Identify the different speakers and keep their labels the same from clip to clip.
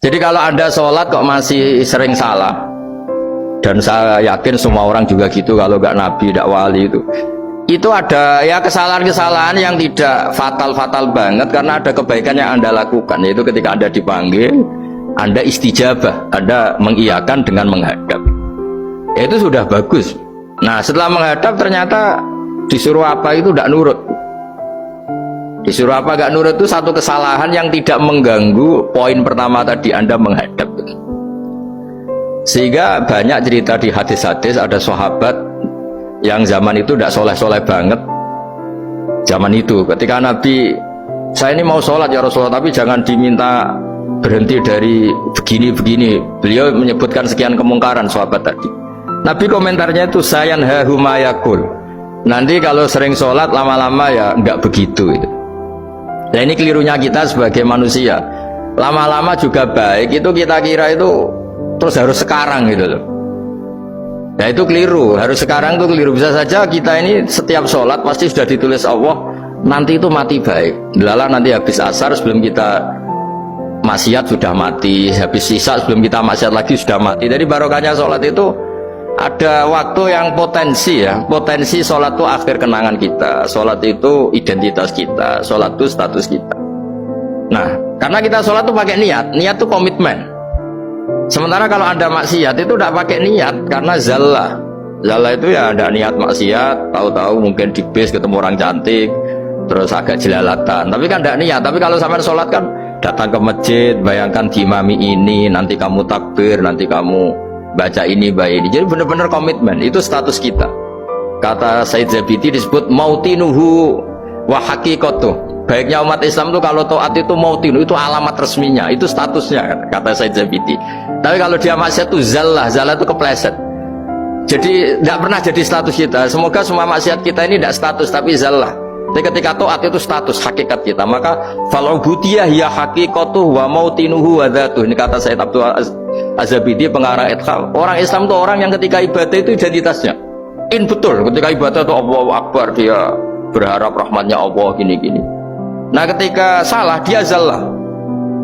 Speaker 1: Jadi kalau Anda sholat kok masih sering salah, dan saya yakin semua orang juga gitu, kalau nggak nabi, nggak wali itu ada ya kesalahan-kesalahan yang tidak fatal-fatal banget, karena ada kebaikan yang Anda lakukan, yaitu ketika Anda dipanggil, Anda istijabah, Anda mengiyakan dengan menghadap. Ya, itu sudah bagus. Nah, setelah menghadap ternyata disuruh apa itu tidak nurut. Disuruh apa gak nurut itu satu kesalahan yang tidak mengganggu poin pertama tadi, Anda menghadap. Sehingga banyak cerita di hadis-hadis, ada sahabat yang zaman itu tidak soleh-soleh banget. Zaman itu ketika Nabi, saya ini mau sholat ya Rasulullah, tapi jangan diminta berhenti dari begini-begini. Beliau menyebutkan sekian kemungkaran sahabat tadi. Nabi komentarnya itu sayan hahumayakul. Nanti kalau sering sholat lama-lama ya enggak begitu itu. Nah, ini kelirunya kita sebagai manusia. Lama-lama juga baik, itu kita kira itu terus harus sekarang gitu loh. Nah, itu keliru, harus sekarang itu keliru. Bisa saja kita ini setiap sholat pasti sudah ditulis Allah, nanti itu mati baik. Delala nanti habis asar sebelum kita maksiat sudah mati, habis sisa sebelum kita maksiat lagi sudah mati. Jadi barokahnya sholat itu ada waktu yang potensi ya, potensi sholat itu akhir kenangan kita, sholat itu identitas kita, sholat itu status kita. Nah, karena kita sholat itu pakai niat, niat itu komitmen. Sementara kalau Anda maksiat itu tidak pakai niat, karena zallah itu ya ada niat maksiat, tahu-tahu mungkin di bis ketemu orang cantik, terus agak jelalatan, tapi kan tidak niat. Tapi kalau sampai sholat kan datang ke masjid, bayangkan diimami ini, nanti kamu takbir, nanti kamu baca ini, baca ini. Jadi benar-benar komitmen, itu status kita. Kata Said Zabidi disebut mautinuhu wa haqiqatuh. Baiknya umat Islam itu kalau taat itu mautinu, itu alamat resminya, itu statusnya, kata Said Zabidi. Tapi kalau dia maksiat itu zallah itu kepleset. Jadi tidak pernah jadi status kita. Semoga semua maksiat kita ini tidak status tapi zallah. Tapi ketika taat itu status hakikat kita, maka fal'ubudiyah ya haqiqatuh wa mautinuhu wa dzatuh. Ini kata Said Abdul Az-Zabidi, pengarang Ithqal. Orang Islam itu orang yang ketika ibadah itu identitasnya betul, ketika ibadah itu Allahu Akbar, dia berharap rahmatnya Allah gini-gini. Nah, ketika salah dia zallah,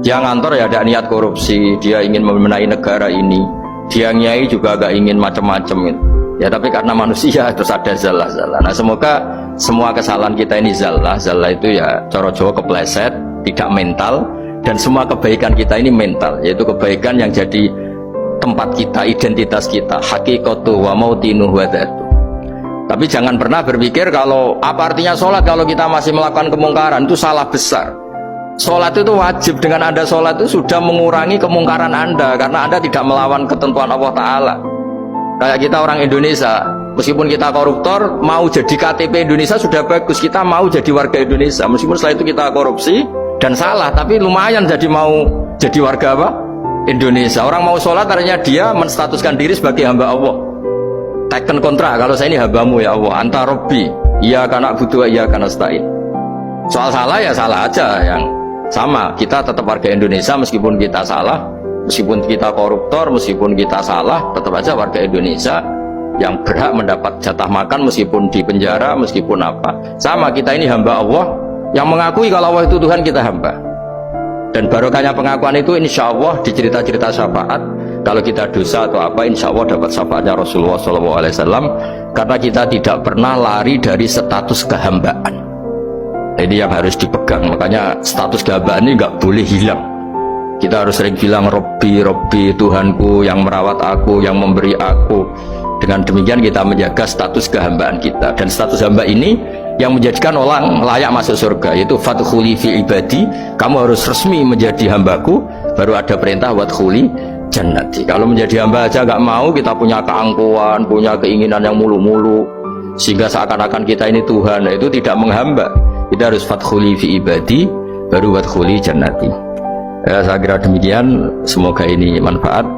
Speaker 1: dia ngantor ya ada niat korupsi, dia ingin memenai negara ini, dia nyai juga gak ingin macam-macam gitu. Ya, tapi karena manusia terus ada zallah. Nah, semoga semua kesalahan kita ini zallah itu ya cara Jawa kepleset, tidak mental. Dan semua kebaikan kita ini mental, yaitu kebaikan yang jadi tempat kita, identitas kita, haqiqatu wa mautinuhu wa dzatuh. Tapi jangan pernah berpikir kalau apa artinya sholat kalau kita masih melakukan kemungkaran, itu salah besar. Sholat itu wajib, dengan Anda sholat itu sudah mengurangi kemungkaran Anda, karena Anda tidak melawan ketentuan Allah Ta'ala. Kayak kita orang Indonesia, meskipun kita koruptor, mau jadi KTP Indonesia sudah bagus, kita mau jadi warga Indonesia, meskipun setelah itu kita korupsi dan salah, tapi lumayan mau jadi warga apa? Indonesia. Orang mau sholat artinya dia menstatuskan diri sebagai hamba Allah. Taken kontra, kalau saya ini hambamu ya Allah, anta robbi, iya karena butuh, iya karena nasta'in. Soal salah ya salah aja, yang sama, kita tetap warga Indonesia meskipun kita salah, meskipun kita koruptor, meskipun kita salah, tetap aja warga Indonesia yang berhak mendapat jatah makan meskipun di penjara, meskipun apa. Sama, kita ini hamba Allah yang mengakui kalau Allah itu Tuhan, kita hamba. Dan barokahnya pengakuan itu insya Allah di cerita-cerita syafaat, kalau kita dosa atau apa insya Allah dapat syafaatnya Rasulullah SAW, karena kita tidak pernah lari dari status kehambaan. Ini yang harus dipegang. Makanya status kehambaan ini nggak boleh hilang. Kita harus sering bilang Robbi, Robbi, Tuhanku yang merawat aku, yang memberi aku. Dengan demikian kita menjaga status kehambaan kita. Dan status hamba ini yang menjadikan orang layak masuk surga, yaitu fadkhuli fi ibadi, kamu harus resmi menjadi hambaku, baru ada perintah wadkhuli jannati. Kalau menjadi hamba aja nggak mau, kita punya keangkuhan, punya keinginan yang mulu-mulu, sehingga seakan-akan kita ini Tuhan, nah, itu tidak menghamba. Kita harus fadkhuli fi ibadi, baru wadkhuli jannati. Saya kira demikian, semoga ini manfaat.